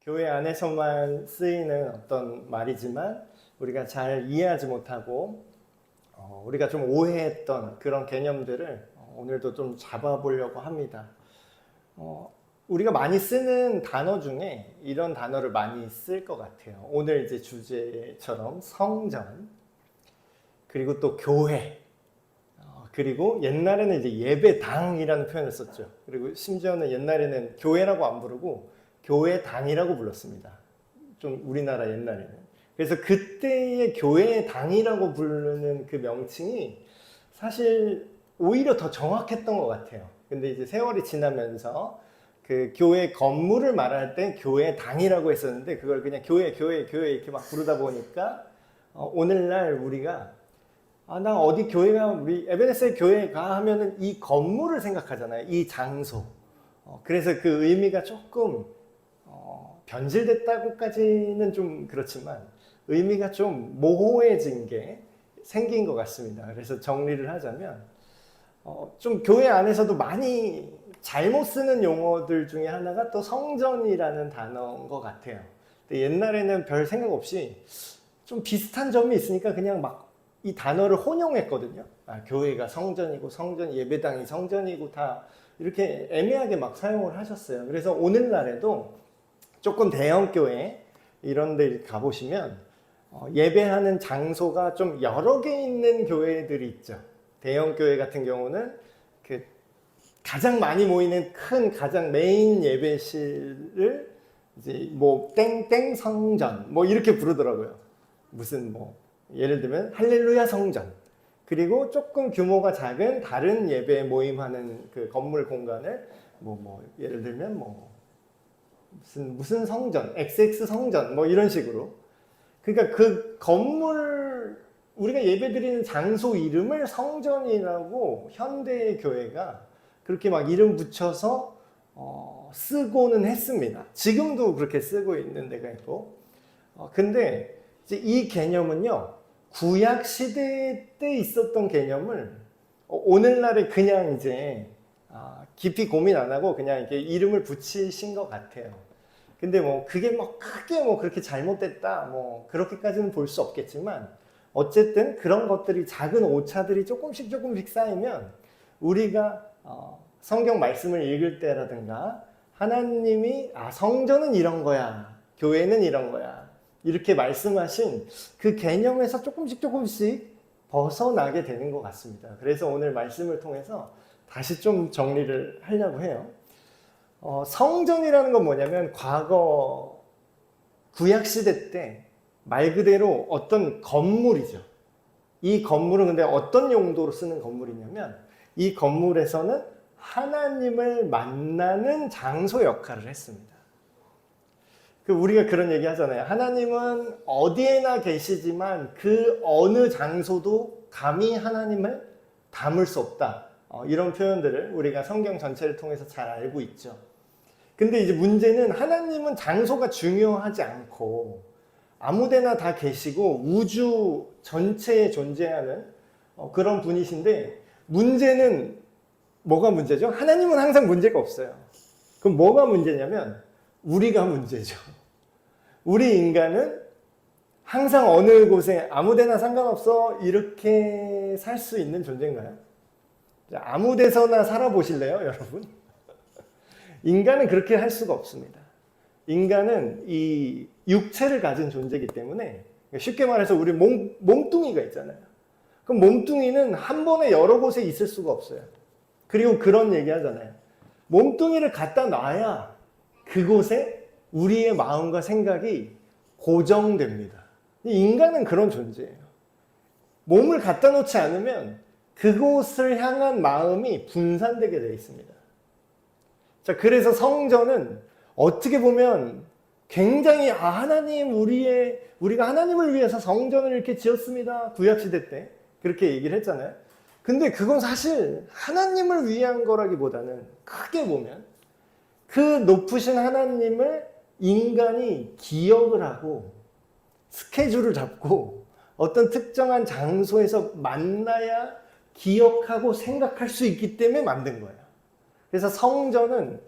교회 안에서만 쓰이는 어떤 말이지만 우리가 잘 이해하지 못하고 우리가 좀 오해했던 그런 개념들을 오늘도 좀 잡아보려고 합니다. 우리가 많이 쓰는 단어 중에 이런 단어를 많이 쓸 것 같아요. 오늘 이제 주제처럼 성전, 그리고 또 교회, 그리고 옛날에는 이제 예배당이라는 표현을 썼죠. 그리고 심지어는 옛날에는 교회라고 안 부르고 교회당이라고 불렀습니다. 좀 우리나라 옛날에는. 그래서 그때의 교회당이라고 부르는 그 명칭이 사실 오히려 더 정확했던 것 같아요. 근데 이제 세월이 지나면서 그 교회 건물을 말할 때 교회당이라고 했었는데 그걸 그냥 교회 이렇게 막 부르다 보니까 오늘날 우리가 나 어디 교회가 우리 에베네스의 교회가 하면은 이 건물을 생각하잖아요. 이 장소. 그래서 그 의미가 조금 변질됐다고까지는 좀 그렇지만 의미가 좀 모호해진 게 생긴 것 같습니다. 그래서 정리를 하자면 좀 교회 안에서도 많이 잘못 쓰는 용어들 중에 하나가 또 성전이라는 단어인 것 같아요. 근데 옛날에는 별 생각 없이 좀 비슷한 점이 있으니까 그냥 막 이 단어를 혼용했거든요. 교회가 성전이고 성전 예배당이 성전이고 다 이렇게 애매하게 막 사용을 하셨어요. 그래서 오늘날에도 조금 대형 교회 이런 데 가보시면 예배하는 장소가 좀 여러 개 있는 교회들이 있죠. 대형 교회 같은 경우는 그 가장 많이 모이는 큰 가장 메인 예배실을 이제 뭐 땡땡 성전 뭐 이렇게 부르더라고요. 무슨 뭐 예를 들면 할렐루야 성전, 그리고 조금 규모가 작은 다른 예배 모임하는 그 건물 공간을 뭐 예를 들면 뭐 무슨 성전, XX 성전 뭐 이런 식으로. 그러니까 그 건물 우리가 예배드리는 장소 이름을 성전이라고 현대의 교회가 그렇게 막 이름 붙여서 쓰고는 했습니다. 지금도 그렇게 쓰고 있는 데가 있고. 근데 이제 이 개념은요, 구약 시대 때 있었던 개념을 오늘날에 그냥 이제 깊이 고민 안 하고 그냥 이렇게 이름을 붙이신 것 같아요. 근데 뭐 그게 뭐 크게 뭐 그렇게 잘못됐다 뭐 그렇게까지는 볼 수 없겠지만 어쨌든 그런 것들이 작은 오차들이 조금씩 쌓이면 우리가 성경 말씀을 읽을 때라든가 하나님이 성전은 이런 거야, 교회는 이런 거야 이렇게 말씀하신 그 개념에서 조금씩 벗어나게 되는 것 같습니다. 그래서 오늘 말씀을 통해서 다시 좀 정리를 하려고 해요. 성전이라는 건 뭐냐면 과거 구약시대 때 말 그대로 어떤 건물이죠. 이 건물은 근데 어떤 용도로 쓰는 건물이냐면 이 건물에서는 하나님을 만나는 장소 역할을 했습니다. 우리가 그런 얘기 하잖아요. 하나님은 어디에나 계시지만 그 어느 장소도 감히 하나님을 담을 수 없다. 이런 표현들을 우리가 성경 전체를 통해서 잘 알고 있죠. 근데 이제 문제는 하나님은 장소가 중요하지 않고 아무데나 다 계시고 우주 전체에 존재하는 그런 분이신데 문제는 뭐가 문제죠? 하나님은 항상 문제가 없어요. 그럼 뭐가 문제냐면 우리가 문제죠. 우리 인간은 항상 어느 곳에 아무데나 상관없어 이렇게 살 수 있는 존재인가요? 아무 데서나 살아보실래요, 여러분? 인간은 그렇게 할 수가 없습니다. 인간은 이 육체를 가진 존재이기 때문에 쉽게 말해서 우리 몸뚱이가 있잖아요. 그럼 몸뚱이는 한 번에 여러 곳에 있을 수가 없어요. 그리고 그런 얘기 하잖아요. 몸뚱이를 갖다 놔야 그곳에 우리의 마음과 생각이 고정됩니다. 인간은 그런 존재예요. 몸을 갖다 놓지 않으면 그곳을 향한 마음이 분산되게 되어 있습니다. 자, 그래서 성전은 어떻게 보면 굉장히 하나님 우리가 하나님을 위해서 성전을 이렇게 지었습니다. 구약시대 때 그렇게 얘기를 했잖아요. 근데 그건 사실 하나님을 위한 거라기보다는 크게 보면 그 높으신 하나님을 인간이 기억을 하고 스케줄을 잡고 어떤 특정한 장소에서 만나야 기억하고 생각할 수 있기 때문에 만든 거예요. 그래서 성전은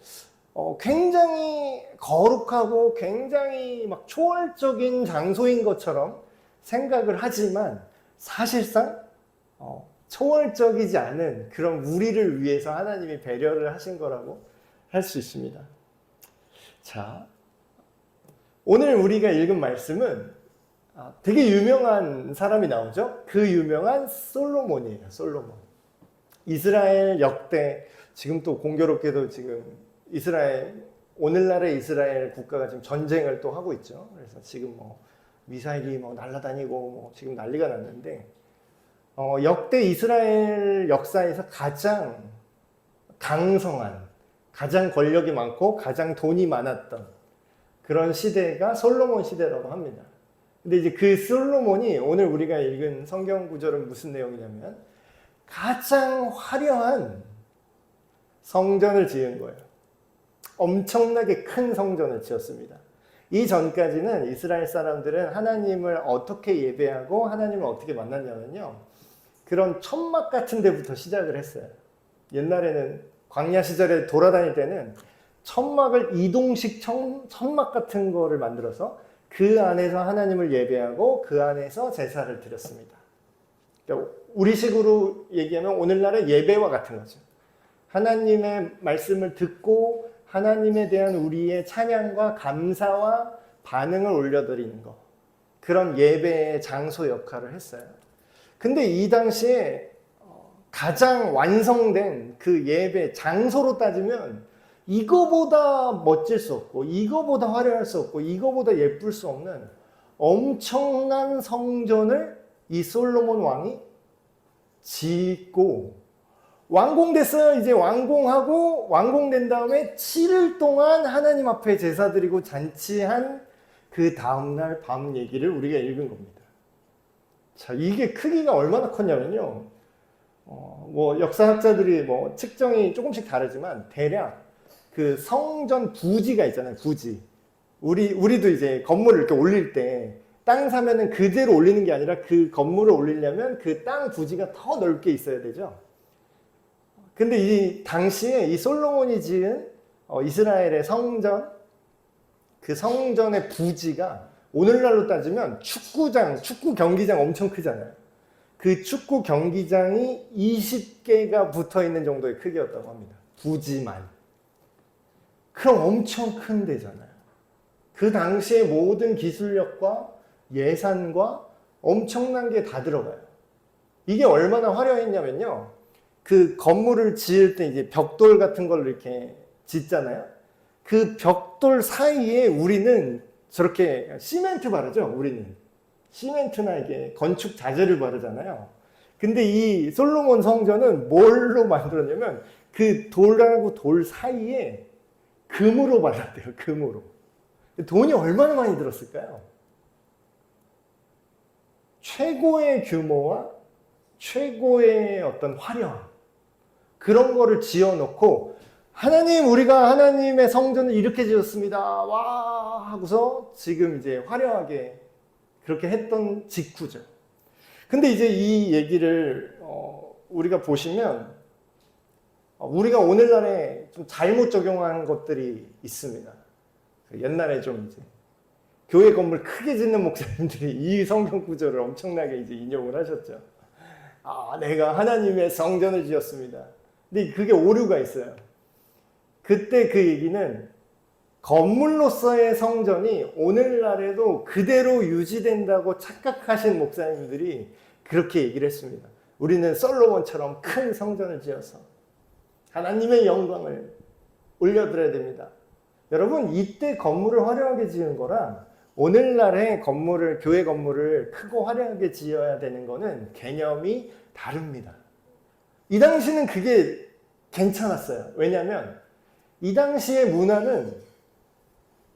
굉장히 거룩하고 굉장히 막 초월적인 장소인 것처럼 생각을 하지만 사실상 초월적이지 않은 그런 우리를 위해서 하나님이 배려를 하신 거라고 할 수 있습니다. 자, 오늘 우리가 읽은 말씀은 되게 유명한 사람이 나오죠. 그 유명한 솔로몬이에요. 솔로몬. 이스라엘 역대, 지금 또 공교롭게도 지금 오늘날의 이스라엘 국가가 지금 전쟁을 또 하고 있죠. 그래서 지금 미사일이 날아다니고 지금 난리가 났는데, 역대 이스라엘 역사에서 가장 강성한, 가장 권력이 많고 가장 돈이 많았던 그런 시대가 솔로몬 시대라고 합니다. 근데 이제 그 솔로몬이 오늘 우리가 읽은 성경 구절은 무슨 내용이냐면 가장 화려한 성전을 지은 거예요. 엄청나게 큰 성전을 지었습니다. 이 전까지는 이스라엘 사람들은 하나님을 어떻게 예배하고 하나님을 어떻게 만났냐면요, 그런 천막 같은 데부터 시작을 했어요. 옛날에는 광야 시절에 돌아다닐 때는 천막을 이동식 천막 같은 거를 만들어서 그 안에서 하나님을 예배하고 그 안에서 제사를 드렸습니다. 그러니까 우리식으로 얘기하면 오늘날의 예배와 같은 거죠. 하나님의 말씀을 듣고 하나님에 대한 우리의 찬양과 감사와 반응을 올려드리는 거, 그런 예배의 장소 역할을 했어요. 근데 이 당시에 가장 완성된 그 예배 장소로 따지면 이거보다 멋질 수 없고 이거보다 화려할 수 없고 이거보다 예쁠 수 없는 엄청난 성전을 이 솔로몬 왕이 짓고 완공됐어요. 이제 완공하고 완공된 다음에 7일 동안 하나님 앞에 제사 드리고 잔치한 그 다음날 밤 얘기를 우리가 읽은 겁니다. 자, 이게 크기가 얼마나 컸냐면요, 역사학자들이 측정이 조금씩 다르지만 대략 그 성전 부지가 있잖아요. 부지. 우리도 이제 건물을 이렇게 올릴 때 땅 사면은 그대로 올리는 게 아니라 그 건물을 올리려면 그 땅 부지가 더 넓게 있어야 되죠. 근데 이 당시에 이 솔로몬이 지은 이스라엘의 성전, 그 성전의 부지가 오늘날로 따지면 축구장, 축구 경기장 엄청 크잖아요. 그 축구 경기장이 20개가 붙어 있는 정도의 크기였다고 합니다. 부지만. 그럼 엄청 큰 데잖아요. 그 당시에 모든 기술력과 예산과 엄청난 게 다 들어가요. 이게 얼마나 화려했냐면요, 그 건물을 지을 때 이제 벽돌 같은 걸 이렇게 짓잖아요. 그 벽돌 사이에 우리는 저렇게 시멘트 바르죠. 우리는 시멘트나 이게 건축 자재를 바르잖아요. 근데 이 솔로몬 성전은 뭘로 만들었냐면 그 돌하고 돌 사이에 금으로 발랐대요. 금으로. 돈이 얼마나 많이 들었을까요? 최고의 규모와 최고의 어떤 화려함, 그런 거를 지어놓고 하나님, 우리가 하나님의 성전을 이렇게 지었습니다. 와 하고서 지금 이제 화려하게 그렇게 했던 직후죠. 근데 이제 이 얘기를 우리가 보시면 우리가 오늘날에 좀 잘못 적용한 것들이 있습니다. 옛날에 좀 이제 교회 건물 크게 짓는 목사님들이 이 성경 구절을 엄청나게 이제 인용을 하셨죠. 내가 하나님의 성전을 지었습니다. 근데 그게 오류가 있어요. 그때 그 얘기는 건물로서의 성전이 오늘날에도 그대로 유지된다고 착각하신 목사님들이 그렇게 얘기를 했습니다. 우리는 솔로몬처럼 큰 성전을 지어서 하나님의 영광을 올려드려야 됩니다. 여러분, 이때 건물을 화려하게 지은 거랑 오늘날의 건물을, 교회 건물을 크고 화려하게 지어야 되는 거는 개념이 다릅니다. 이 당시는 그게 괜찮았어요. 왜냐하면 이 당시의 문화는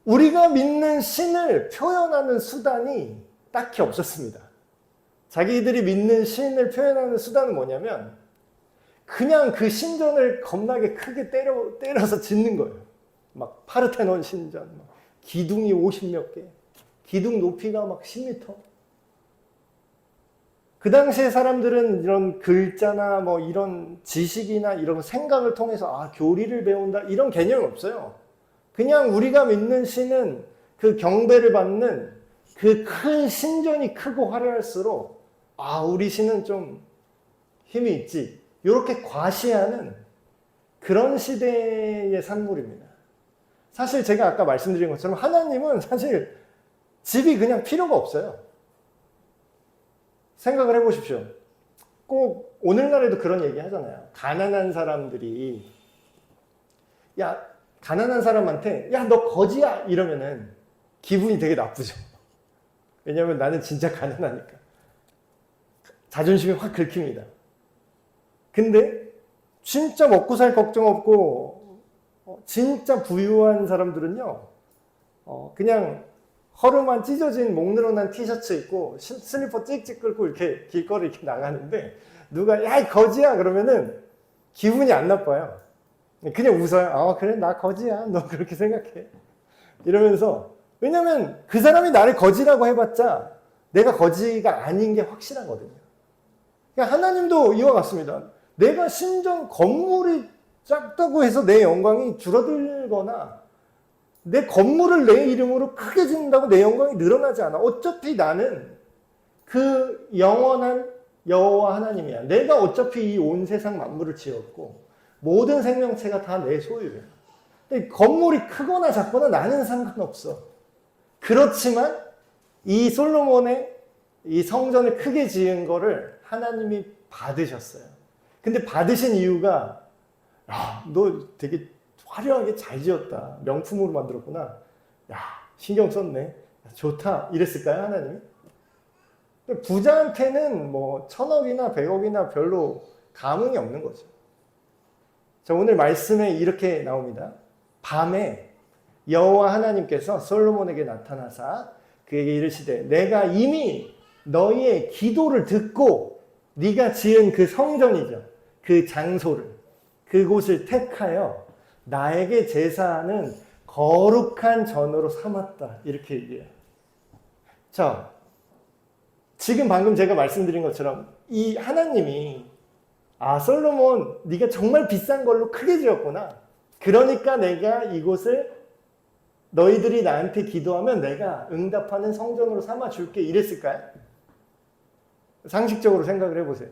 우리가 믿는 신을 표현하는 수단이 딱히 없었습니다. 자기들이 믿는 신을 표현하는 수단은 뭐냐면 그냥 그 신전을 겁나게 크게 때려서 짓는 거예요. 막 파르테논 신전, 기둥이 50몇 개, 기둥 높이가 막 10m. 그 당시에 사람들은 이런 글자나 이런 지식이나 이런 생각을 통해서 교리를 배운다, 이런 개념이 없어요. 그냥 우리가 믿는 신은 그 경배를 받는 그 큰 신전이 크고 화려할수록 우리 신은 좀 힘이 있지. 이렇게 과시하는 그런 시대의 산물입니다. 사실 제가 아까 말씀드린 것처럼 하나님은 사실 집이 그냥 필요가 없어요. 생각을 해보십시오. 꼭 오늘날에도 그런 얘기 하잖아요. 가난한 사람들이 가난한 사람한테 너 거지야 이러면은 기분이 되게 나쁘죠. 왜냐하면 나는 진짜 가난하니까. 자존심이 확 긁힙니다. 근데 진짜 먹고 살 걱정 없고 진짜 부유한 사람들은요, 그냥 허름한 찢어진 목 늘어난 티셔츠 입고 슬리퍼 찍찍 끌고 이렇게 길거리 이렇게 나가는데 누가 이 거지야 그러면은 기분이 안 나빠요. 그냥 웃어요. 그래 나 거지야. 너 그렇게 생각해. 이러면서, 왜냐면 그 사람이 나를 거지라고 해봤자 내가 거지가 아닌 게 확실하거든요. 그러니까 하나님도 이와 같습니다. 내가 신전 건물이 작다고 해서 내 영광이 줄어들거나 내 건물을 내 이름으로 크게 짓는다고 내 영광이 늘어나지 않아. 어차피 나는 그 영원한 여호와 하나님이야. 내가 어차피 이 온 세상 만물을 지었고 모든 생명체가 다 내 소유야. 근데 건물이 크거나 작거나 나는 상관없어. 그렇지만 이 솔로몬의 이 성전을 크게 지은 거를 하나님이 받으셨어요. 근데 받으신 이유가 너 되게 화려하게 잘 지었다. 명품으로 만들었구나. 신경 썼네. 좋다. 이랬을까요, 하나님이? 부자한테는 뭐 1000억이나 100억이나 별로 감흥이 없는 거죠. 자, 오늘 말씀에 이렇게 나옵니다. 밤에 여호와 하나님께서 솔로몬에게 나타나사 그에게 이르시되 내가 이미 너희의 기도를 듣고 네가 지은 그 성전이죠. 그 장소를, 그곳을 택하여 나에게 제사하는 거룩한 전으로 삼았다. 이렇게 얘기해요. 자, 지금 방금 제가 말씀드린 것처럼 이 하나님이 솔로몬 네가 정말 비싼 걸로 크게 지었구나. 그러니까 내가 이곳을 너희들이 나한테 기도하면 내가 응답하는 성전으로 삼아줄게 이랬을까요? 상식적으로 생각을 해보세요.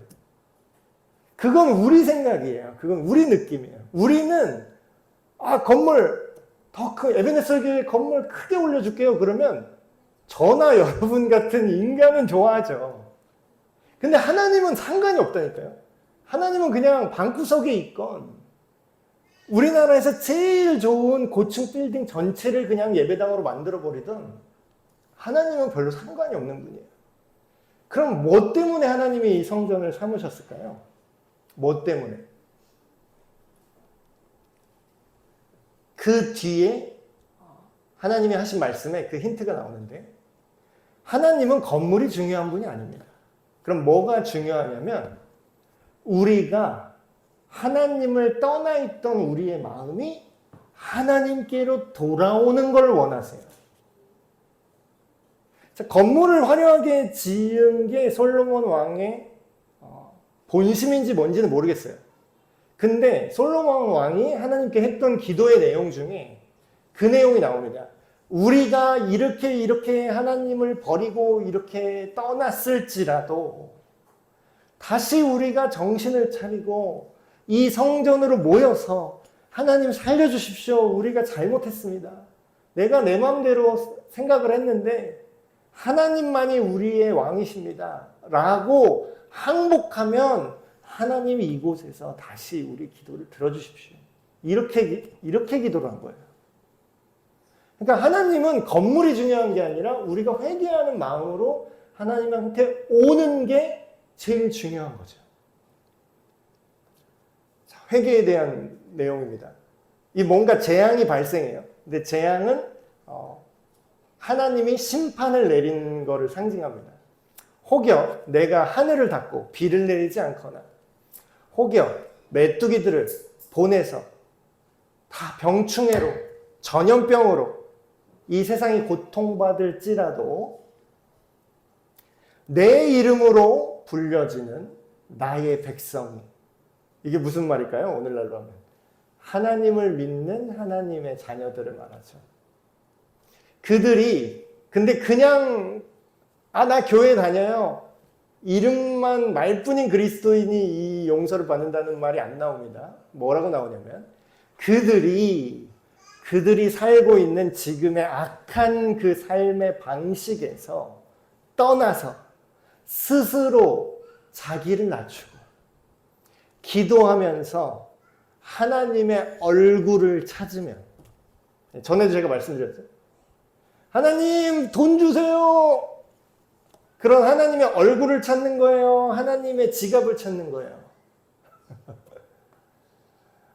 그건 우리 생각이에요. 그건 우리 느낌이에요. 우리는 건물 더 에베네zer 교회 건물 크게 올려줄게요. 그러면 저나 여러분 같은 인간은 좋아하죠. 근데 하나님은 상관이 없다니까요. 하나님은 그냥 방구석에 있건 우리나라에서 제일 좋은 고층 빌딩 전체를 그냥 예배당으로 만들어버리든 하나님은 별로 상관이 없는 분이에요. 그럼 뭐 때문에 하나님이 이 성전을 삼으셨을까요? 뭐 때문에? 그 뒤에 하나님이 하신 말씀에 그 힌트가 나오는데 하나님은 건물이 중요한 분이 아닙니다. 그럼 뭐가 중요하냐면 우리가 하나님을 떠나 있던 우리의 마음이 하나님께로 돌아오는 걸 원하세요. 자, 건물을 화려하게 지은 게 솔로몬 왕의 본심인지 뭔지는 모르겠어요. 근데 솔로몬 왕이 하나님께 했던 기도의 내용 중에 그 내용이 나옵니다. 우리가 이렇게 하나님을 버리고 이렇게 떠났을지라도 다시 우리가 정신을 차리고 이 성전으로 모여서 하나님 살려주십시오. 우리가 잘못했습니다. 내가 내 마음대로 생각을 했는데 하나님만이 우리의 왕이십니다. 라고 항복하면 하나님이 이곳에서 다시 우리 기도를 들어주십시오. 이렇게 기도를 한 거예요. 그러니까 하나님은 건물이 중요한 게 아니라 우리가 회개하는 마음으로 하나님한테 오는 게 제일 중요한 거죠. 자, 회개에 대한 내용입니다. 이 뭔가 재앙이 발생해요. 근데 재앙은 하나님이 심판을 내린 것을 상징합니다. 혹여 내가 하늘을 닫고 비를 내리지 않거나 혹여 메뚜기들을 보내서 다 병충해로 전염병으로 이 세상이 고통받을지라도 내 이름으로 불려지는 나의 백성이, 이게 무슨 말일까요? 오늘날로 하면 하나님을 믿는 하나님의 자녀들을 말하죠. 그들이 근데 그냥 나 교회 다녀요. 이름만 말뿐인 그리스도인이 이 용서를 받는다는 말이 안 나옵니다. 뭐라고 나오냐면 그들이 살고 있는 지금의 악한 그 삶의 방식에서 떠나서 스스로 자기를 낮추고 기도하면서 하나님의 얼굴을 찾으면, 전에도 제가 말씀드렸죠. 하나님 돈 주세요. 그런 하나님의 얼굴을 찾는 거예요. 하나님의 지갑을 찾는 거예요.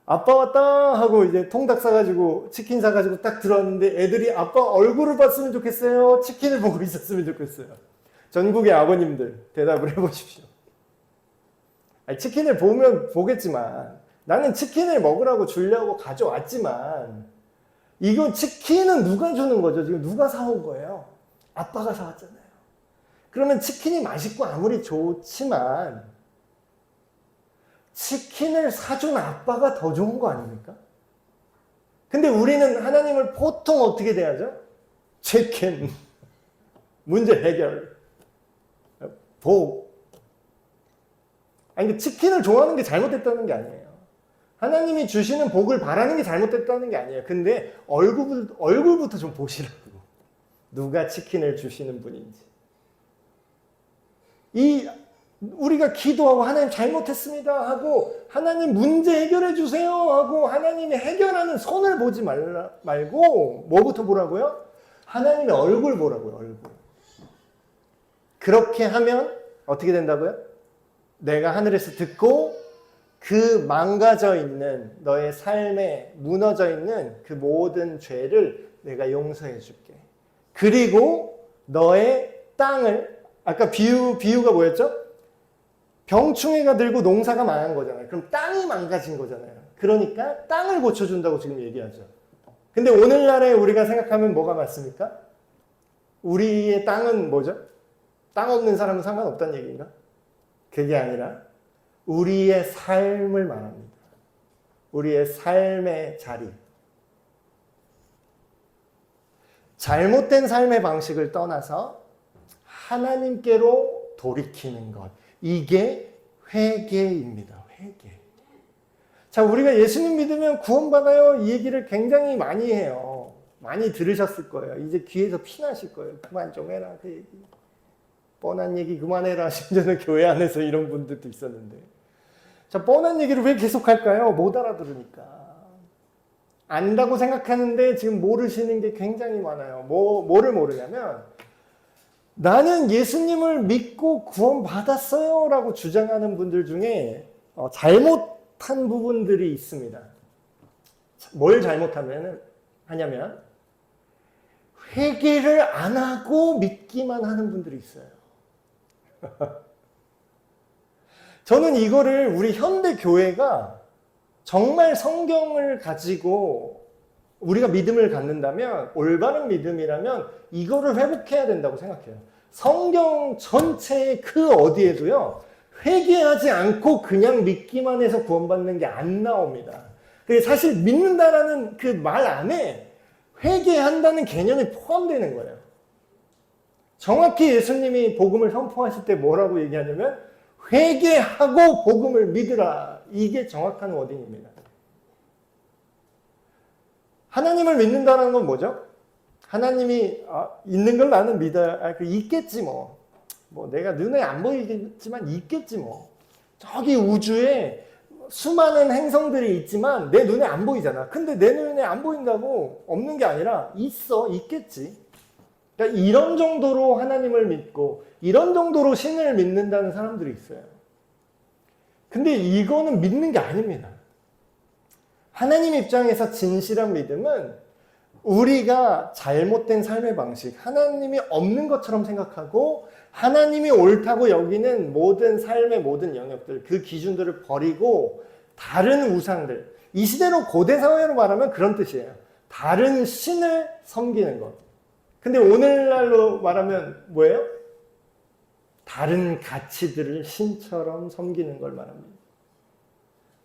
아빠 왔다 하고 이제 통닭 사가지고 치킨 사가지고 딱 들어왔는데 애들이 아빠 얼굴을 봤으면 좋겠어요. 치킨을 보고 있었으면 좋겠어요. 전국의 아버님들 대답을 해보십시오. 아니, 치킨을 보겠지만 나는 치킨을 먹으라고 주려고 가져왔지만 이거 치킨은 누가 주는 거죠? 지금 누가 사온 거예요? 아빠가 사왔잖아요. 그러면 치킨이 맛있고 아무리 좋지만 치킨을 사준 아빠가 더 좋은 거 아닙니까? 근데 우리는 하나님을 보통 어떻게 대하죠? 치킨, 문제 해결, 복. 아니, 치킨을 좋아하는 게 잘못됐다는 게 아니에요. 하나님이 주시는 복을 바라는 게 잘못됐다는 게 아니에요. 근데 얼굴부터 좀 보시라고. 누가 치킨을 주시는 분인지. 우리가 기도하고 하나님 잘못했습니다 하고 하나님 문제 해결해 주세요 하고 하나님이 해결하는 손을 보지 말고 뭐부터 보라고요? 하나님의 얼굴 보라고요. 얼굴. 그렇게 하면 어떻게 된다고요? 내가 하늘에서 듣고 그 망가져 있는 너의 삶에 무너져 있는 그 모든 죄를 내가 용서해 줄게. 그리고 너의 땅을, 아까 비유가 뭐였죠? 병충해가 들고 농사가 망한 거잖아요. 그럼 땅이 망가진 거잖아요. 그러니까 땅을 고쳐준다고 지금 얘기하죠. 근데 오늘날에 우리가 생각하면 뭐가 맞습니까? 우리의 땅은 뭐죠? 땅 없는 사람은 상관없다는 얘기인가? 그게 아니라 우리의 삶을 말합니다. 우리의 삶의 자리. 잘못된 삶의 방식을 떠나서 하나님께로 돌이키는 것. 이게 회개입니다. 회개. 자, 우리가 예수님 믿으면 구원받아요. 이 얘기를 굉장히 많이 해요. 많이 들으셨을 거예요. 이제 귀에서 피나실 거예요. 그만 좀 해라. 그 얘기. 뻔한 얘기 그만해라. 심지어는 교회 안에서 이런 분들도 있었는데. 자, 뻔한 얘기를 왜 계속 할까요? 못 알아들으니까. 안다고 생각하는데 지금 모르시는 게 굉장히 많아요. 뭐를 모르냐면 나는 예수님을 믿고 구원받았어요 라고 주장하는 분들 중에 잘못한 부분들이 있습니다. 뭘 잘못하냐면 회개를 안 하고 믿기만 하는 분들이 있어요. 저는 이거를 우리 현대 교회가 정말 성경을 가지고 우리가 믿음을 갖는다면, 올바른 믿음이라면 이거를 회복해야 된다고 생각해요. 성경 전체의 그 어디에도요, 회개하지 않고 그냥 믿기만 해서 구원받는 게 안 나옵니다. 사실 믿는다라는 그 말 안에 회개한다는 개념이 포함되는 거예요. 정확히 예수님이 복음을 선포하실 때 뭐라고 얘기하냐면 회개하고 복음을 믿으라. 이게 정확한 워딩입니다. 하나님을 믿는다는 건 뭐죠? 하나님이 있는 걸 나는 믿어야 있겠지 뭐. 내가 눈에 안 보이겠지만 있겠지 뭐. 저기 우주에 수많은 행성들이 있지만 내 눈에 안 보이잖아. 근데 내 눈에 안 보인다고 없는 게 아니라 있겠지. 그러니까 이런 정도로 하나님을 믿고 이런 정도로 신을 믿는다는 사람들이 있어요. 근데 이거는 믿는 게 아닙니다. 하나님 입장에서 진실한 믿음은 우리가 잘못된 삶의 방식, 하나님이 없는 것처럼 생각하고 하나님이 옳다고 여기는 모든 삶의 모든 영역들, 그 기준들을 버리고 다른 우상들, 이 시대로 고대 사회로 말하면 그런 뜻이에요. 다른 신을 섬기는 것. 근데 오늘날로 말하면 뭐예요? 다른 가치들을 신처럼 섬기는 걸 말합니다.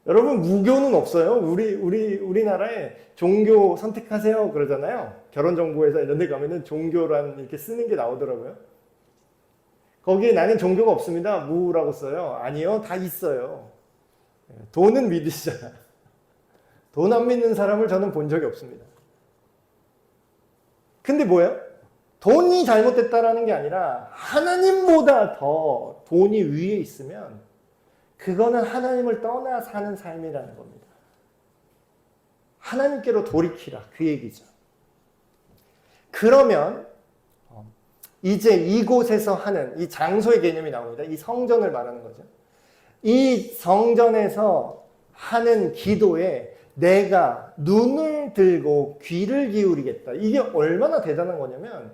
여러분 무교는 없어요. 우리나라에 종교 선택하세요 그러잖아요. 결혼정보회사 이런 데 가면은 종교란 이렇게 쓰는 게 나오더라고요. 거기에 나는 종교가 없습니다. 무라고 써요. 아니요, 다 있어요. 돈은 믿으시잖아. 돈 안 믿는 사람을 저는 본 적이 없습니다. 근데 뭐예요? 돈이 잘못됐다라는 게 아니라 하나님보다 더 돈이 위에 있으면 그거는 하나님을 떠나 사는 삶이라는 겁니다. 하나님께로 돌이키라, 그 얘기죠. 그러면 이제 이곳에서 하는 이 장소의 개념이 나옵니다. 이 성전을 말하는 거죠. 이 성전에서 하는 기도에 내가 눈을 들고 귀를 기울이겠다. 이게 얼마나 대단한 거냐면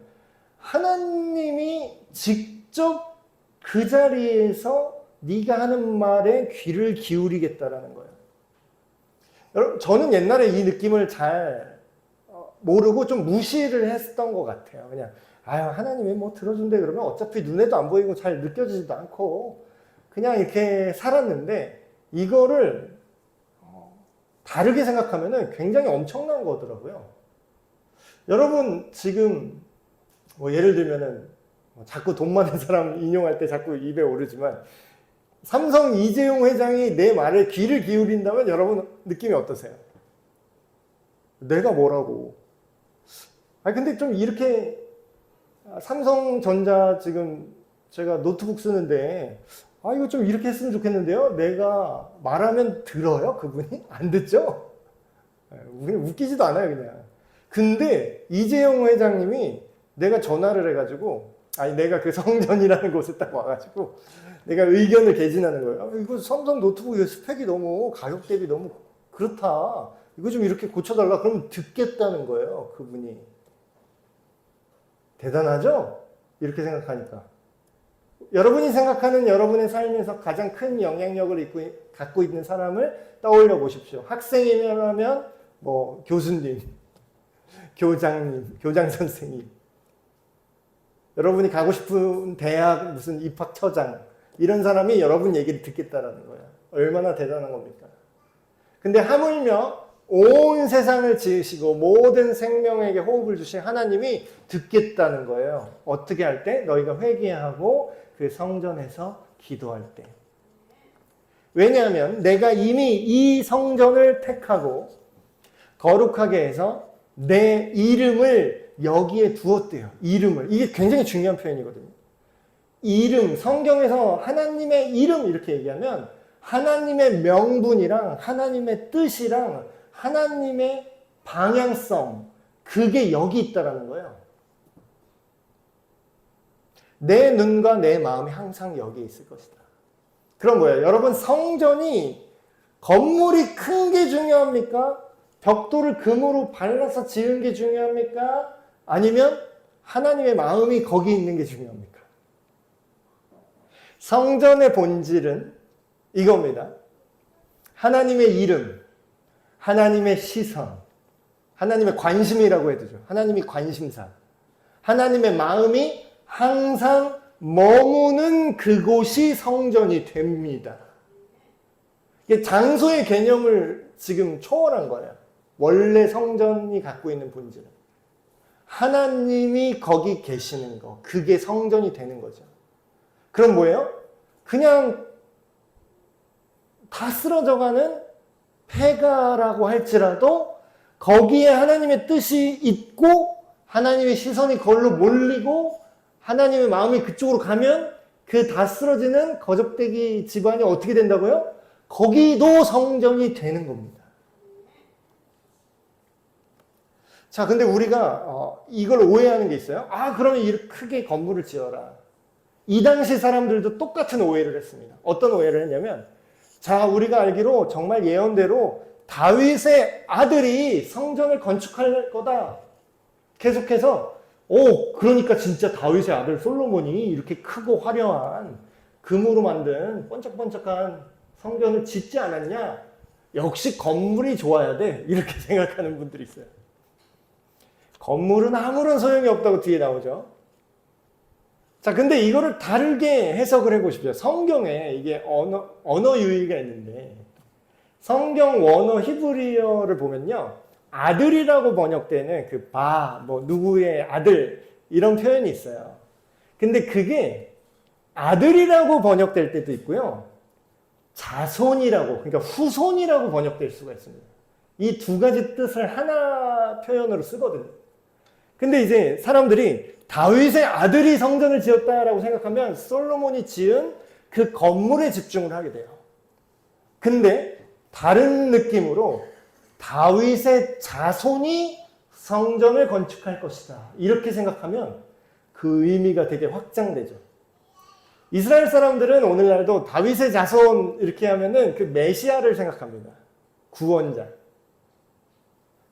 하나님이 직접 그 자리에서 네가 하는 말에 귀를 기울이겠다라는 거예요. 여러분, 저는 옛날에 이 느낌을 잘 모르고 좀 무시를 했던 것 같아요. 그냥 아유, 하나님이 뭐 들어준대 그러면 어차피 눈에도 안 보이고 잘 느껴지지도 않고 그냥 이렇게 살았는데 이거를 다르게 생각하면은 굉장히 엄청난 거더라고요. 여러분 지금 뭐 예를 들면은 자꾸 돈 많은 사람 인용할 때 자꾸 입에 오르지만 삼성 이재용 회장이 내 말에 귀를 기울인다면 여러분 느낌이 어떠세요? 내가 뭐라고? 아 근데 좀 이렇게 삼성전자 지금 제가 노트북 쓰는데 아 이거 좀 이렇게 했으면 좋겠는데요? 내가 말하면 들어요? 그분이? 안 듣죠? 그냥 웃기지도 않아요 그냥. 근데 이재용 회장님이 내가 전화를 해가지고 아니 내가 그 성전이라는 곳에 딱 와가지고 내가 의견을 개진하는 거예요. 아, 이거 삼성 노트북 스펙이 너무 가격 대비 너무 그렇다. 이거 좀 이렇게 고쳐달라. 그러면 듣겠다는 거예요. 그분이. 대단하죠? 이렇게 생각하니까. 여러분이 생각하는 여러분의 삶에서 가장 큰 영향력을 갖고 있는 사람을 떠올려 보십시오. 학생이면 뭐 교수님, 교장님, 교장 선생님. 여러분이 가고 싶은 대학 무슨 입학처장 이런 사람이 여러분 얘기를 듣겠다라는 거예요. 얼마나 대단한 겁니까? 근데 하물며 온 세상을 지으시고 모든 생명에게 호흡을 주신 하나님이 듣겠다는 거예요. 어떻게 할 때? 너희가 회개하고 그 성전에서 기도할 때. 왜냐하면 내가 이미 이 성전을 택하고 거룩하게 해서 내 이름을 여기에 두었대요. 이름을. 이게 굉장히 중요한 표현이거든요. 이름, 성경에서 하나님의 이름 이렇게 얘기하면 하나님의 명분이랑 하나님의 뜻이랑 하나님의 방향성, 그게 여기 있다라는 거예요. 내 눈과 내 마음이 항상 여기에 있을 것이다. 그럼 뭐예요? 여러분 성전이 건물이 큰 게 중요합니까? 벽돌을 금으로 발라서 지은 게 중요합니까? 아니면 하나님의 마음이 거기 있는 게 중요합니까? 성전의 본질은 이겁니다. 하나님의 이름, 하나님의 시선, 하나님의 관심이라고 해도 되죠. 하나님이 관심사. 하나님의 마음이 항상 머무는 그곳이 성전이 됩니다. 이게 장소의 개념을 지금 초월한 거예요. 원래 성전이 갖고 있는 본질은. 하나님이 거기 계시는 거. 그게 성전이 되는 거죠. 그럼 뭐예요? 그냥 다 쓰러져가는 폐가라고 할지라도 거기에 하나님의 뜻이 있고 하나님의 시선이 거기로 몰리고 하나님의 마음이 그쪽으로 가면 그 다 쓰러지는 거적대기 집안이 어떻게 된다고요? 거기도 성전이 되는 겁니다. 자, 근데 우리가 이걸 오해하는 게 있어요. 아, 그러면 이렇게 크게 건물을 지어라. 이 당시 사람들도 똑같은 오해를 했습니다. 어떤 오해를 했냐면 자, 우리가 알기로 정말 예언대로 다윗의 아들이 성전을 건축할 거다. 계속해서 그러니까 진짜 다윗의 아들 솔로몬이 이렇게 크고 화려한 금으로 만든 번쩍번쩍한 성전을 짓지 않았냐? 역시 건물이 좋아야 돼. 이렇게 생각하는 분들이 있어요. 건물은 아무런 소용이 없다고 뒤에 나오죠. 자, 근데 이거를 다르게 해석을 해보십시오. 성경에 이게 언어 유희가 있는데 성경 원어 히브리어를 보면요. 아들이라고 번역되는 그 누구의 아들 이런 표현이 있어요. 근데 그게 아들이라고 번역될 때도 있고요. 자손이라고, 그러니까 후손이라고 번역될 수가 있습니다. 이 두 가지 뜻을 하나 표현으로 쓰거든요. 근데 이제 사람들이 다윗의 아들이 성전을 지었다라고 생각하면 솔로몬이 지은 그 건물에 집중을 하게 돼요. 근데 다른 느낌으로 다윗의 자손이 성전을 건축할 것이다. 이렇게 생각하면 그 의미가 되게 확장되죠. 이스라엘 사람들은 오늘날도 다윗의 자손 이렇게 하면은 그 메시아를 생각합니다. 구원자.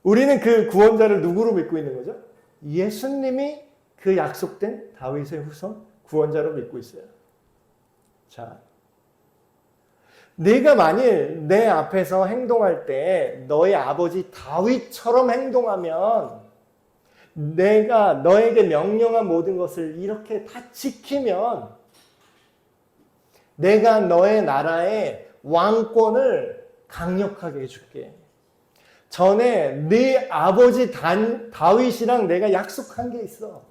우리는 그 구원자를 누구로 믿고 있는 거죠? 예수님이 그 약속된 다윗의 후손 구원자로 믿고 있어요. 자, 내가 만일 내 앞에서 행동할 때 너의 아버지 다윗처럼 행동하면 내가 너에게 명령한 모든 것을 이렇게 다 지키면 내가 너의 나라의 왕권을 강력하게 해줄게. 전에 네 아버지 다윗이랑 내가 약속한 게 있어.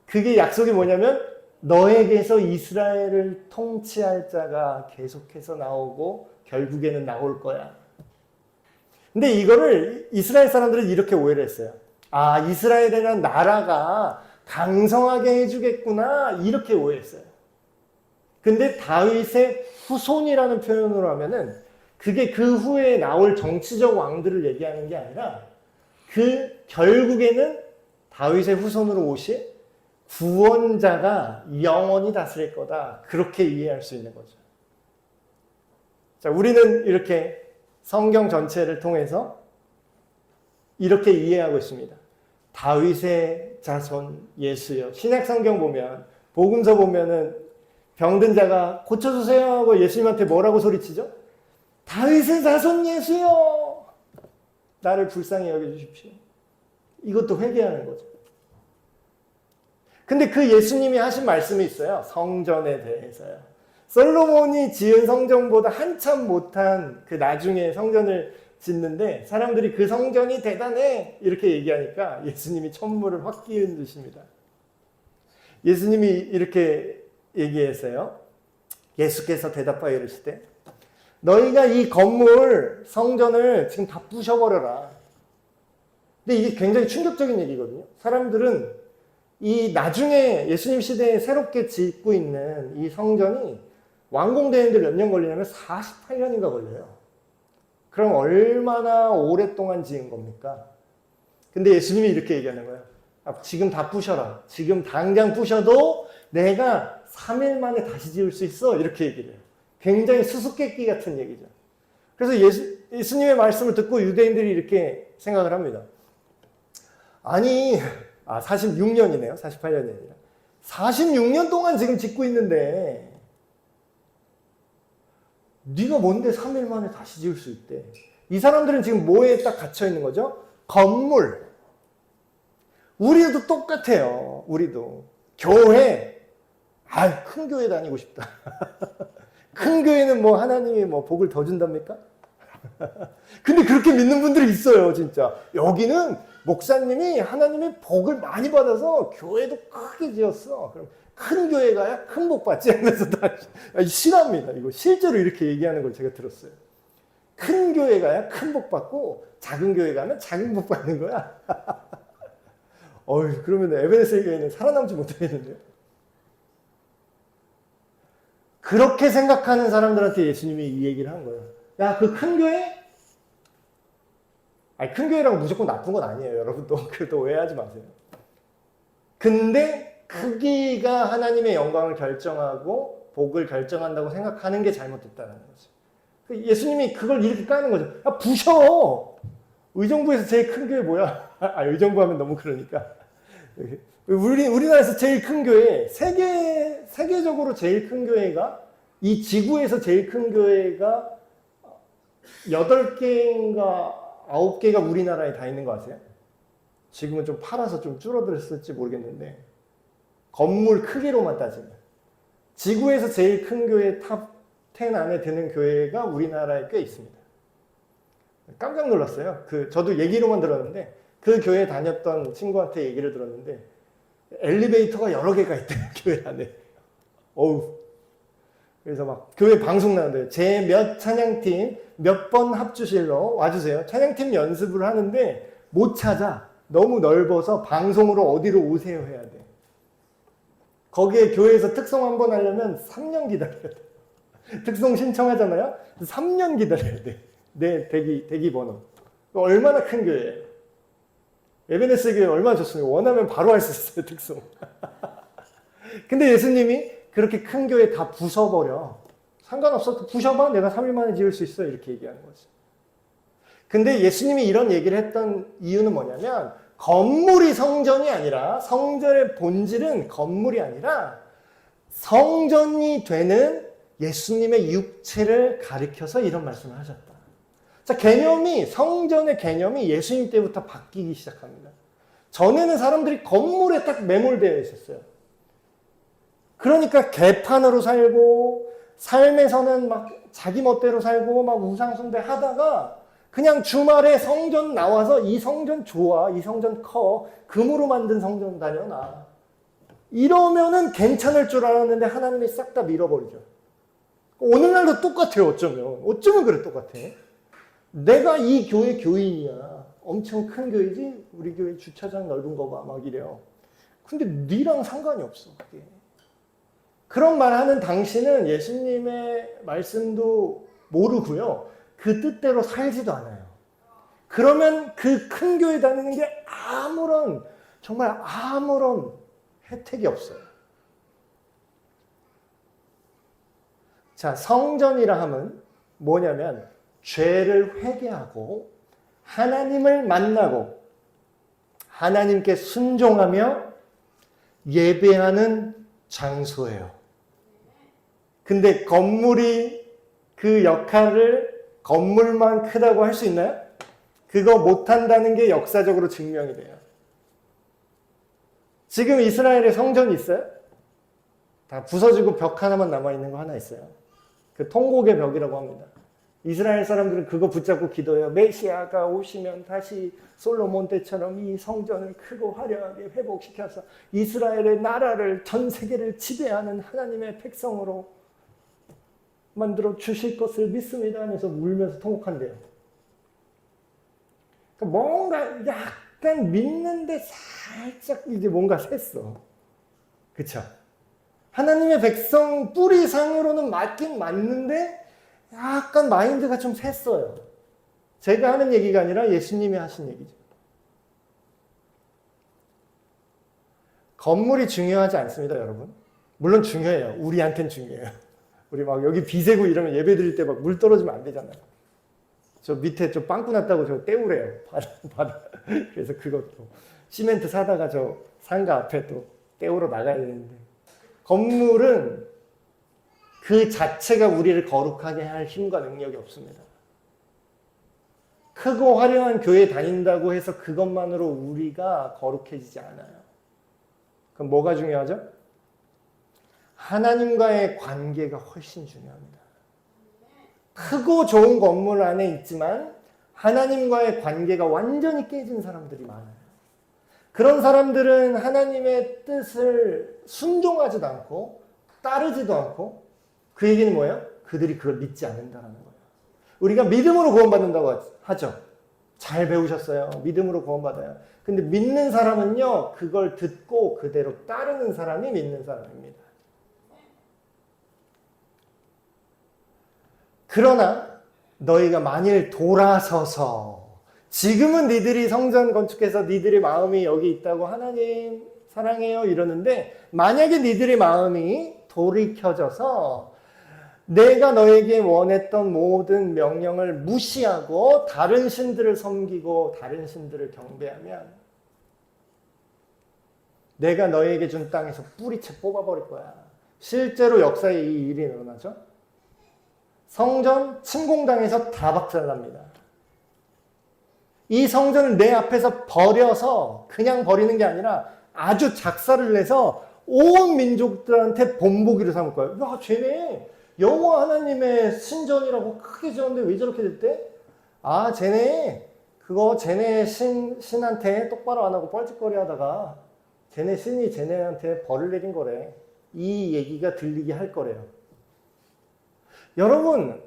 그게 약속이 뭐냐면 너에게서 이스라엘을 통치할 자가 계속해서 나오고 결국에는 나올 거야. 근데 이거를 이스라엘 사람들은 이렇게 오해를 했어요. 아, 이스라엘이라는 나라가 강성하게 해주겠구나 이렇게 오해했어요. 근데 다윗의 후손이라는 표현으로 하면은 그게 그 후에 나올 정치적 왕들을 얘기하는 게 아니라 그 결국에는 다윗의 후손으로 오실 구원자가 영원히 다스릴 거다. 그렇게 이해할 수 있는 거죠. 자, 우리는 이렇게 성경 전체를 통해서 이렇게 이해하고 있습니다. 다윗의 자손 예수요. 신약 성경 보면 복음서 보면은 병든 자가 고쳐주세요 하고 예수님한테 뭐라고 소리치죠? 다윗의 자손 예수요. 나를 불쌍히 여겨주십시오. 이것도 회개하는 거죠. 근데 그 예수님이 하신 말씀이 있어요. 성전에 대해서요. 솔로몬이 지은 성전보다 한참 못한 그 나중에 성전을 짓는데 사람들이 그 성전이 대단해 이렇게 얘기하니까 예수님이 천물을 확 끼얹으십니다. 예수님이 이렇게 얘기했어요. 예수께서 대답하여 이르시되 너희가 이 건물 성전을 지금 다 부셔버려라. 근데 이게 굉장히 충격적인 얘기거든요. 사람들은 이 나중에 예수님 시대에 새롭게 짓고 있는 이 성전이 완공되는데 몇 년 걸리냐면 48년인가 걸려요. 그럼 얼마나 오랫동안 지은 겁니까? 근데 예수님이 이렇게 얘기하는 거예요. 지금 다 부셔라. 지금 당장 부셔도 내가 3일 만에 다시 지을 수 있어. 이렇게 얘기를 해요. 굉장히 수수께끼 같은 얘기죠. 그래서 예수님의 말씀을 듣고 유대인들이 이렇게 생각을 합니다. 아니, 46년이네요. 48년이 아니라. 46년 동안 지금 짓고 있는데 네가 뭔데 3일 만에 다시 지을 수 있대. 이 사람들은 지금 뭐에 딱 갇혀 있는 거죠? 건물. 우리도 똑같아요. 우리도. 교회. 큰 교회 다니고 싶다. 큰 교회는 뭐 하나님이 뭐 복을 더 준답니까? 근데 그렇게 믿는 분들이 있어요, 진짜. 여기는 목사님이 하나님의 복을 많이 받아서 교회도 크게 지었어. 그럼 큰 교회 가야 큰 복 받지 하면서 다 싫어합니다. 이거 실제로 이렇게 얘기하는 걸 제가 들었어요. 큰 교회 가야 큰 복 받고 작은 교회 가면 작은 복 받는 거야. 그러면 에베네스 교회는 살아남지 못하겠는데요. 그렇게 생각하는 사람들한테 예수님이 이 얘기를 한 거예요. 야, 그 큰 교회? 큰 교회라고 무조건 나쁜 건 아니에요, 여러분도. 그래도 오해하지 마세요. 근데 크기가 하나님의 영광을 결정하고 복을 결정한다고 생각하는 게 잘못됐다는 거죠. 예수님이 그걸 이렇게 까는 거죠. 부셔! 의정부에서 제일 큰 교회 뭐야? 의정부 하면 너무 그러니까. 우리나라에서 제일 큰 교회, 세계적으로 제일 큰 교회가, 이 지구에서 제일 큰 교회가 8개인가 9개가 우리나라에 다 있는 거 아세요? 지금은 좀 팔아서 좀 줄어들었을지 모르겠는데, 건물 크기로만 따지면. 지구에서 제일 큰 교회 탑 10 안에 드는 교회가 우리나라에 꽤 있습니다. 깜짝 놀랐어요. 저도 얘기로만 들었는데 그 교회 다녔던 친구한테 얘기를 들었는데 엘리베이터가 여러 개가 있대요. 교회 안에. 어우. 그래서 막 교회 방송 나는데 제 몇 찬양팀 몇 번 합주실로 와주세요. 찬양팀 연습을 하는데 못 찾아. 너무 넓어서 방송으로 어디로 오세요 해야 돼. 거기에 교회에서 특송 한번 하려면 3년 기다려야 돼. 특송 신청하잖아요. 3년 기다려야 돼. 내 대기 번호. 얼마나 큰 교회예요. 에베네스 교회 얼마나 좋습니까? 원하면 바로 할 수 있어요. 특송. 근데 예수님이 그렇게 큰 교회 다 부숴버려. 상관없어. 부셔봐. 내가 3일 만에 지을 수 있어. 이렇게 얘기하는 거지. 근데 예수님이 이런 얘기를 했던 이유는 뭐냐면 건물이 성전이 아니라 성전의 본질은 건물이 아니라 성전이 되는 예수님의 육체를 가리켜서 이런 말씀을 하셨다. 자, 성전의 개념이 예수님 때부터 바뀌기 시작합니다. 전에는 사람들이 건물에 딱 매몰되어 있었어요. 그러니까 개판으로 살고 삶에서는 막 자기 멋대로 살고 막 우상숭배 하다가 그냥 주말에 성전 나와서 이 성전 좋아, 이 성전 커, 금으로 만든 성전 다녀나 이러면은 괜찮을 줄 알았는데 하나님이 싹 다 밀어버리죠. 오늘날도 똑같아요. 어쩌면 그래 똑같아. 내가 이 교회 교인이야. 엄청 큰 교회지? 우리 교회 주차장 넓은 거 봐. 막 이래요. 근데 니랑 상관이 없어. 그게. 그런 말 하는 당신은 예수님의 말씀도 모르고요. 그 뜻대로 살지도 않아요. 그러면 그 큰 교회 다니는 게 정말 아무런 혜택이 없어요. 자, 성전이라 함은 뭐냐면 죄를 회개하고 하나님을 만나고 하나님께 순종하며 예배하는 장소예요. 근데 건물이 그 역할을 건물만 크다고 할 수 있나요? 그거 못한다는 게 역사적으로 증명이 돼요. 지금 이스라엘에 성전이 있어요? 다 부서지고 벽 하나만 남아있는 거 하나 있어요. 그 통곡의 벽이라고 합니다. 이스라엘 사람들은 그거 붙잡고 기도해요. 메시아가 오시면 다시 솔로몬 때처럼 이 성전을 크고 화려하게 회복시켜서 이스라엘의 나라를 전 세계를 지배하는 하나님의 백성으로 만들어 주실 것을 믿습니다 하면서 울면서 통곡한대요. 그러니까 뭔가 약간 믿는데 살짝 이제 뭔가 샜어. 그쵸? 하나님의 백성 뿌리상으로는 맞긴 맞는데 약간 마인드가 좀 샜어요. 제가 하는 얘기가 아니라 예수님이 하신 얘기죠. 건물이 중요하지 않습니다, 여러분. 물론 중요해요. 우리한텐 중요해요. 우리 막 여기 비 새고 이러면 예배 드릴 때 막 물 떨어지면 안 되잖아요. 저 밑에 저 빵꾸 났다고 저 떼우래요. 바다. 그래서 그것도 시멘트 사다가 저 상가 앞에 또 떼우러 나가야 되는데. 건물은 그 자체가 우리를 거룩하게 할 힘과 능력이 없습니다. 크고 화려한 교회 다닌다고 해서 그것만으로 우리가 거룩해지지 않아요. 그럼 뭐가 중요하죠? 하나님과의 관계가 훨씬 중요합니다. 크고 좋은 건물 안에 있지만 하나님과의 관계가 완전히 깨진 사람들이 많아요. 그런 사람들은 하나님의 뜻을 순종하지도 않고 따르지도 않고 그 얘기는 뭐예요? 그들이 그걸 믿지 않는다는 거예요. 우리가 믿음으로 구원받는다고 하죠. 잘 배우셨어요. 믿음으로 구원받아요. 근데 믿는 사람은요, 그걸 듣고 그대로 따르는 사람이 믿는 사람입니다. 그러나 너희가 만일 돌아서서 지금은 니들이 성전 건축해서 니들의 마음이 여기 있다고 하나님 사랑해요 이러는데 만약에 니들의 마음이 돌이켜져서 내가 너에게 원했던 모든 명령을 무시하고 다른 신들을 섬기고 다른 신들을 경배하면 내가 너에게 준 땅에서 뿌리채 뽑아버릴 거야. 실제로 역사에 이 일이 일어나죠. 성전 침공당해서 다 박살납니다. 이 성전을 내 앞에서 버려서 그냥 버리는 게 아니라 아주 작사를 내서 온 민족들한테 본보기를 삼을 거예요. 야, 쟤네 여호와 하나님의 신전이라고 크게 지었는데 왜 저렇게 됐대? 아, 쟤네 신한테 똑바로 안 하고 뻘짓거리 하다가 쟤네 신이 쟤네한테 벌을 내린 거래. 이 얘기가 들리게 할 거래요. 여러분,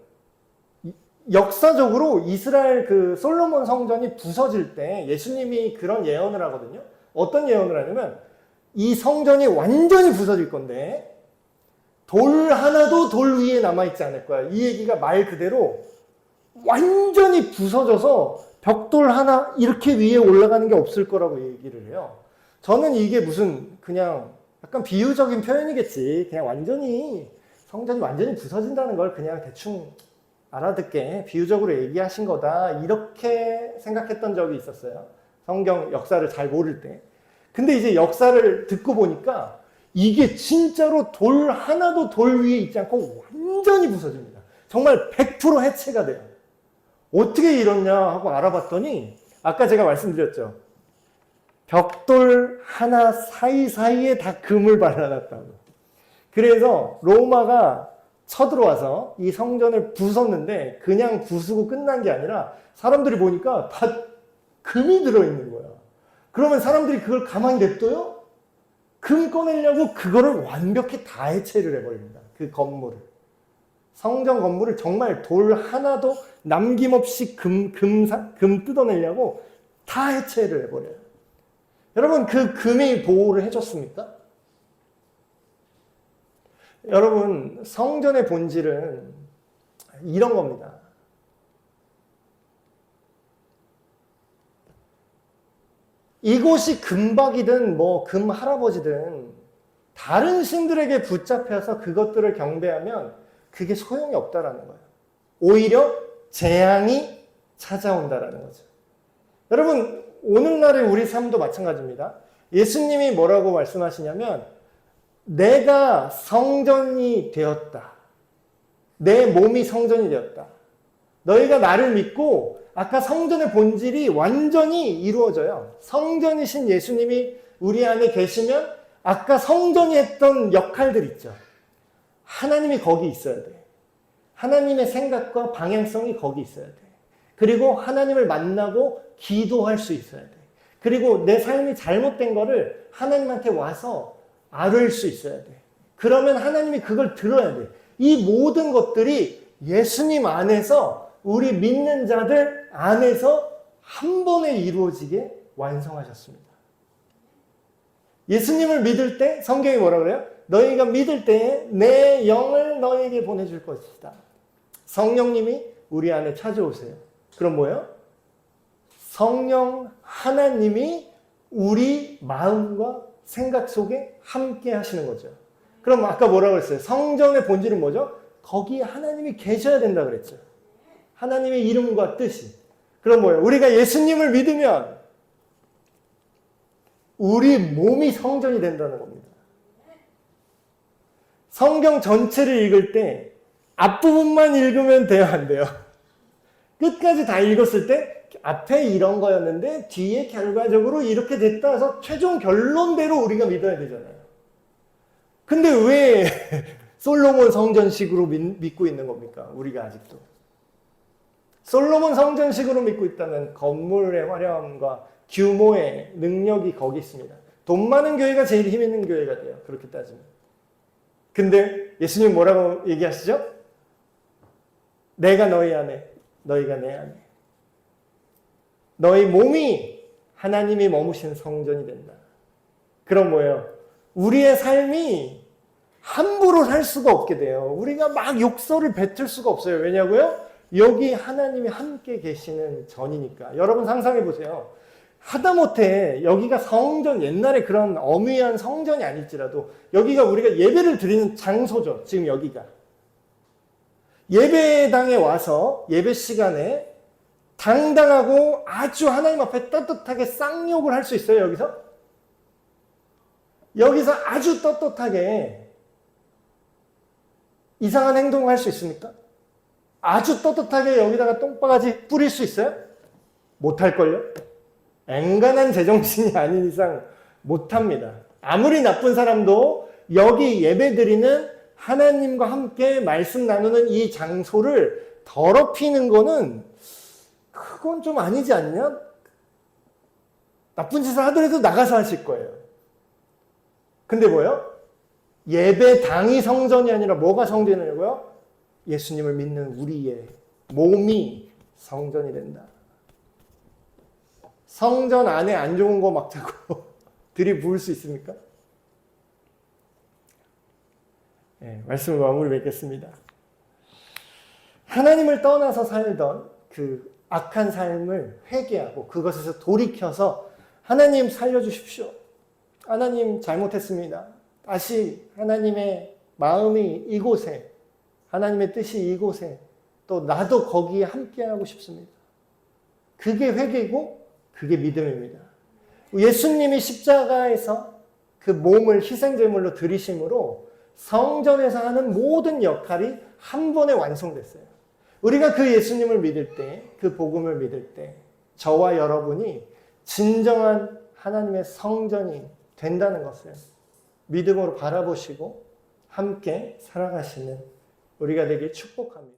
역사적으로 이스라엘 그 솔로몬 성전이 부서질 때 예수님이 그런 예언을 하거든요. 어떤 예언을 하냐면 이 성전이 완전히 부서질 건데 돌 하나도 돌 위에 남아있지 않을 거야. 이 얘기가 말 그대로 완전히 부서져서 벽돌 하나 이렇게 위에 올라가는 게 없을 거라고 얘기를 해요. 저는 이게 무슨 그냥 약간 비유적인 표현이겠지. 그냥 성전이 완전히 부서진다는 걸 그냥 대충 알아듣게 비유적으로 얘기하신 거다. 이렇게 생각했던 적이 있었어요. 성경 역사를 잘 모를 때. 근데 이제 역사를 듣고 보니까 이게 진짜로 돌 하나도 돌 위에 있지 않고 완전히 부서집니다. 정말 100% 해체가 돼요. 어떻게 이렇냐 하고 알아봤더니 아까 제가 말씀드렸죠. 벽돌 하나 사이사이에 다 금을 발라놨다고. 그래서 로마가 쳐들어와서 이 성전을 부쉈는데 그냥 부수고 끝난 게 아니라 사람들이 보니까 다 금이 들어있는 거야. 그러면 사람들이 그걸 가만히 냅둬요? 금 꺼내려고 그거를 완벽히 다 해체를 해버립니다. 그 건물을. 성전 건물을 정말 돌 하나도 남김없이 금 뜯어내려고 다 해체를 해버려요. 여러분, 그 금이 보호를 해줬습니까? 여러분, 성전의 본질은 이런 겁니다. 이곳이 금박이든 금 할아버지든 다른 신들에게 붙잡혀서 그것들을 경배하면 그게 소용이 없다라는 거예요. 오히려 재앙이 찾아온다라는 거죠. 여러분, 오늘날의 우리 삶도 마찬가지입니다. 예수님이 뭐라고 말씀하시냐면 내가 성전이 되었다. 내 몸이 성전이 되었다. 너희가 나를 믿고 아까 성전의 본질이 완전히 이루어져요. 성전이신 예수님이 우리 안에 계시면 아까 성전이 했던 역할들 있죠. 하나님이 거기 있어야 돼. 하나님의 생각과 방향성이 거기 있어야 돼. 그리고 하나님을 만나고 기도할 수 있어야 돼. 그리고 내 삶이 잘못된 거를 하나님한테 와서 아뢰일 수 있어야 돼. 그러면 하나님이 그걸 들어야 돼. 이 모든 것들이 예수님 안에서 우리 믿는 자들 안에서 한 번에 이루어지게 완성하셨습니다. 예수님을 믿을 때 성경이 뭐라 그래요? 너희가 믿을 때에 내 영을 너희에게 보내줄 것이다. 성령님이 우리 안에 찾아오세요. 그럼 뭐예요? 성령 하나님이 우리 마음과 생각 속에 함께 하시는 거죠. 그럼 아까 뭐라고 그랬어요? 성전의 본질은 뭐죠? 거기에 하나님이 계셔야 된다 그랬죠. 하나님의 이름과 뜻이. 그럼 뭐예요? 우리가 예수님을 믿으면 우리 몸이 성전이 된다는 겁니다. 성경 전체를 읽을 때 앞부분만 읽으면 돼요, 안 돼요? 끝까지 다 읽었을 때 앞에 이런 거였는데 뒤에 결과적으로 이렇게 됐다 해서 최종 결론대로 우리가 믿어야 되잖아요. 근데 왜 솔로몬 성전식으로 믿고 있는 겁니까? 우리가 아직도. 솔로몬 성전식으로 믿고 있다면 건물의 화려함과 규모의 능력이 거기 있습니다. 돈 많은 교회가 제일 힘 있는 교회가 돼요. 그렇게 따지면. 근데 예수님 뭐라고 얘기하시죠? 내가 너희 안에, 너희가 내 안에. 너희 몸이 하나님이 머무신 성전이 된다. 그럼 뭐예요? 우리의 삶이 함부로 살 수가 없게 돼요. 우리가 막 욕설을 뱉을 수가 없어요. 왜냐고요? 여기 하나님이 함께 계시는 전이니까. 여러분 상상해 보세요. 하다못해 여기가 성전, 옛날에 그런 어미한 성전이 아닐지라도 여기가 우리가 예배를 드리는 장소죠. 지금 여기가. 예배당에 와서 예배 시간에 당당하고 아주 하나님 앞에 떳떳하게 쌍욕을 할 수 있어요, 여기서? 여기서 아주 떳떳하게 이상한 행동을 할 수 있습니까? 아주 떳떳하게 여기다가 똥바가지 뿌릴 수 있어요? 못할걸요? 앵간한 제정신이 아닌 이상 못합니다. 아무리 나쁜 사람도 여기 예배드리는 하나님과 함께 말씀 나누는 이 장소를 더럽히는 거는 그건 좀 아니지 않냐? 나쁜 짓을 하더라도 나가서 하실 거예요. 근데 뭐요? 예배당이 성전이 아니라 뭐가 성전이냐고요? 예수님을 믿는 우리의 몸이 성전이 된다. 성전 안에 안 좋은 거 막 자꾸 들이부을 수 있습니까? 네, 말씀을 마무리 맺겠습니다. 하나님을 떠나서 살던 그 악한 삶을 회개하고 그것에서 돌이켜서 하나님 살려주십시오. 하나님 잘못했습니다. 다시 하나님의 마음이 이곳에, 하나님의 뜻이 이곳에, 또 나도 거기에 함께하고 싶습니다. 그게 회개고 그게 믿음입니다. 예수님이 십자가에서 그 몸을 희생제물로 드리심으로 성전에서 하는 모든 역할이 한 번에 완성됐어요. 우리가 그 예수님을 믿을 때, 그 복음을 믿을 때 저와 여러분이 진정한 하나님의 성전이 된다는 것을 믿음으로 바라보시고 함께 살아가시는 우리가 되길 축복합니다.